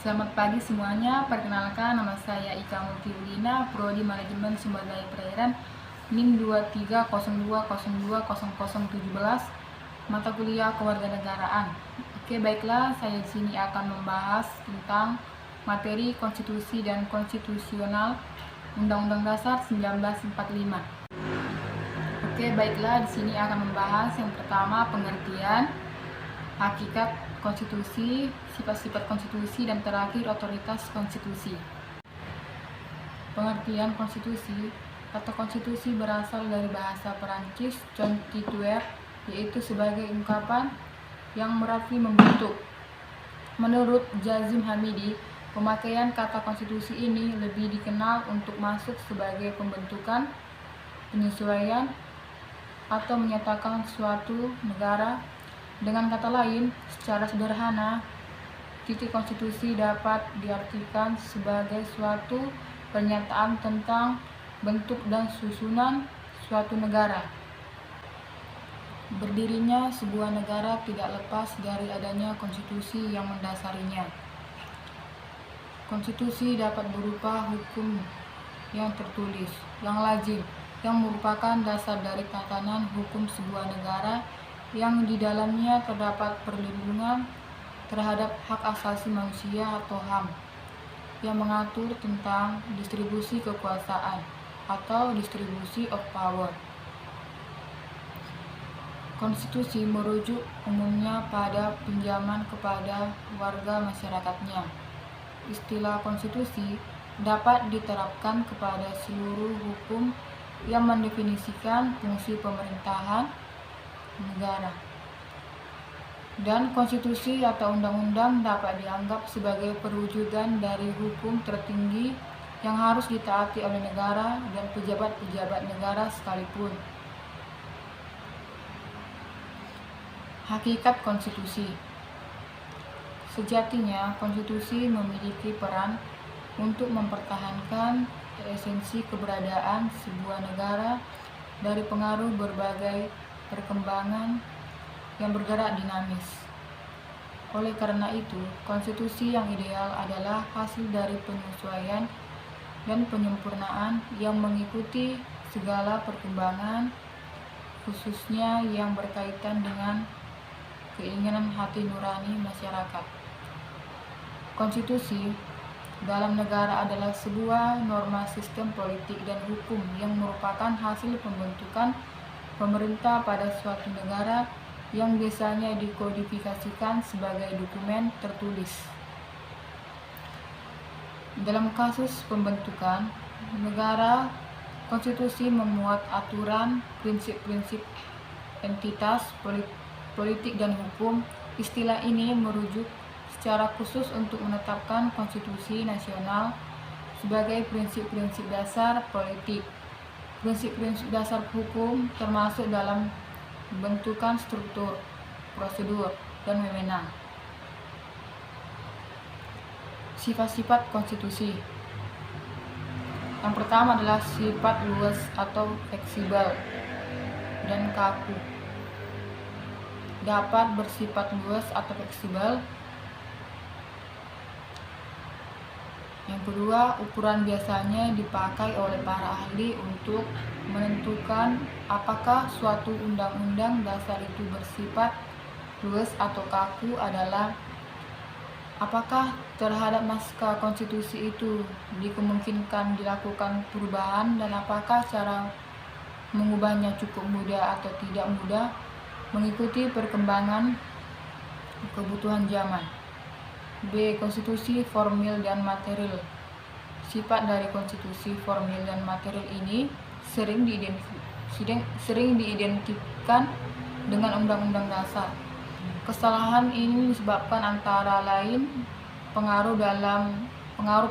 Selamat pagi semuanya, perkenalkan nama saya Ika Multiulina, Prodi Manajemen Sumber Daya Perairan, NIM 2302020017, mata kuliah kewarganegaraan. Oke, baiklah, saya di sini akan membahas tentang materi konstitusi dan konstitusional Undang-Undang Dasar 1945. Oke, baiklah, di sini akan membahas yang pertama pengertian, hakikat konstitusi, sifat-sifat konstitusi, dan terakhir otoritas konstitusi. Pengertian konstitusi. Kata konstitusi berasal dari bahasa Perancis constituer, yaitu sebagai ungkapan yang berarti membentuk. Menurut Jazim Hamidi, pemakaian kata konstitusi ini lebih dikenal untuk masuk sebagai pembentukan, penyesuaian, atau menyatakan suatu negara. Dengan kata lain, secara sederhana, titik konstitusi dapat diartikan sebagai suatu pernyataan tentang bentuk dan susunan suatu negara. Berdirinya sebuah negara tidak lepas dari adanya konstitusi yang mendasarinya. Konstitusi dapat berupa hukum yang tertulis, yang lazim, yang merupakan dasar dari tatanan hukum sebuah negara, yang di dalamnya terdapat perlindungan terhadap hak asasi manusia atau HAM, yang mengatur tentang distribusi kekuasaan atau distribusi of power. Konstitusi merujuk umumnya pada pinjaman kepada warga masyarakatnya. Istilah konstitusi dapat diterapkan kepada seluruh hukum yang mendefinisikan fungsi pemerintahan negara. Dan konstitusi atau undang-undang dapat dianggap sebagai perwujudan dari hukum tertinggi yang harus ditaati oleh negara dan pejabat-pejabat negara sekalipun. Hakikat konstitusi. Sejatinya, konstitusi memiliki peran untuk mempertahankan esensi keberadaan sebuah negara dari pengaruh berbagai perkembangan yang bergerak dinamis. Oleh karena itu, konstitusi yang ideal adalah hasil dari penyesuaian dan penyempurnaan yang mengikuti segala perkembangan, khususnya yang berkaitan dengan keinginan hati nurani masyarakat. Konstitusi dalam negara adalah sebuah norma sistem politik dan hukum yang merupakan hasil pembentukan pemerintah pada suatu negara yang biasanya dikodifikasikan sebagai dokumen tertulis. Dalam kasus pembentukan negara, konstitusi memuat aturan, prinsip-prinsip, entitas, politik dan hukum. Istilah ini merujuk secara khusus untuk menetapkan konstitusi nasional sebagai prinsip-prinsip dasar politik, prinsip-prinsip dasar hukum, termasuk dalam bentukan struktur, prosedur, dan wewenang. Sifat-sifat konstitusi. Yang pertama adalah sifat luas atau fleksibel dan kaku. Dapat bersifat luas atau fleksibel. Yang kedua, ukuran biasanya dipakai oleh para ahli untuk menentukan apakah suatu undang-undang dasar itu bersifat luas atau kaku adalah apakah terhadap naskah konstitusi itu dikemungkinkan dilakukan perubahan dan apakah cara mengubahnya cukup mudah atau tidak mudah mengikuti perkembangan kebutuhan zaman. B. Konstitusi formil dan material. Sifat dari konstitusi formil dan material ini sering diidentikan dengan undang-undang dasar. Kesalahan ini disebabkan antara lain pengaruh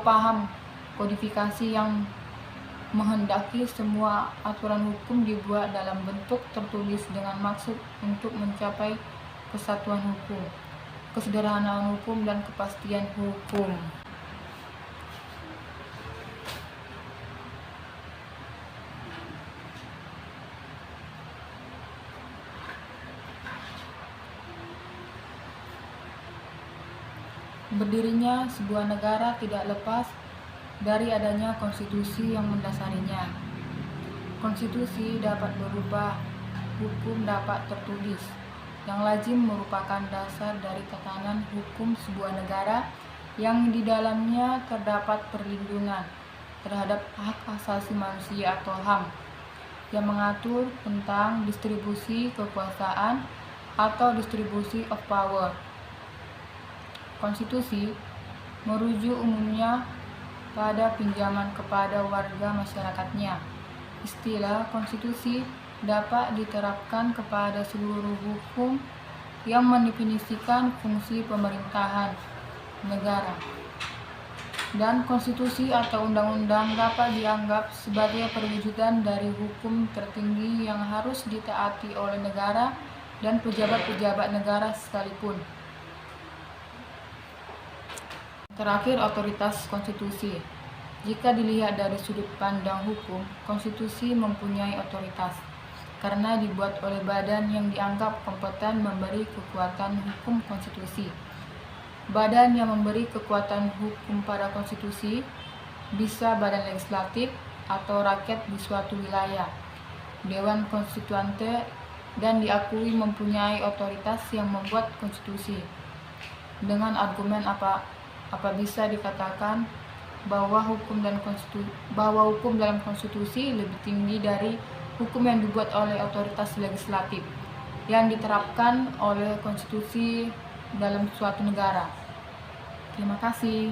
paham kodifikasi yang menghendaki semua aturan hukum dibuat dalam bentuk tertulis dengan maksud untuk mencapai kesatuan hukum, kesederhanaan hukum, dan kepastian hukum. Berdirinya sebuah negara tidak lepas dari adanya konstitusi yang mendasarinya. Konstitusi dapat berubah, hukum dapat tertulis, yang lazim merupakan dasar dari tatanan hukum sebuah negara yang di dalamnya terdapat perlindungan terhadap hak asasi manusia atau HAM, yang mengatur tentang distribusi kekuasaan atau distribusi of power. Konstitusi merujuk umumnya pada pinjaman kepada warga masyarakatnya. Istilah konstitusi dapat diterapkan kepada seluruh hukum yang mendefinisikan fungsi pemerintahan negara. Dan konstitusi atau undang-undang dapat dianggap sebagai perwujudan dari hukum tertinggi yang harus ditaati oleh negara dan pejabat-pejabat negara sekalipun. Terakhir, otoritas konstitusi. Jika dilihat dari sudut pandang hukum, konstitusi mempunyai otoritas karena dibuat oleh badan yang dianggap kompeten memberi kekuatan hukum konstitusi. Badan yang memberi kekuatan hukum pada konstitusi bisa badan legislatif atau rakyat di suatu wilayah, Dewan Konstituante, dan diakui mempunyai otoritas yang membuat konstitusi. Dengan argumen apa bisa dikatakan bahwa hukum dalam konstitusi lebih tinggi dari hukum yang dibuat oleh otoritas legislatif yang diterapkan oleh konstitusi dalam suatu negara. Terima kasih.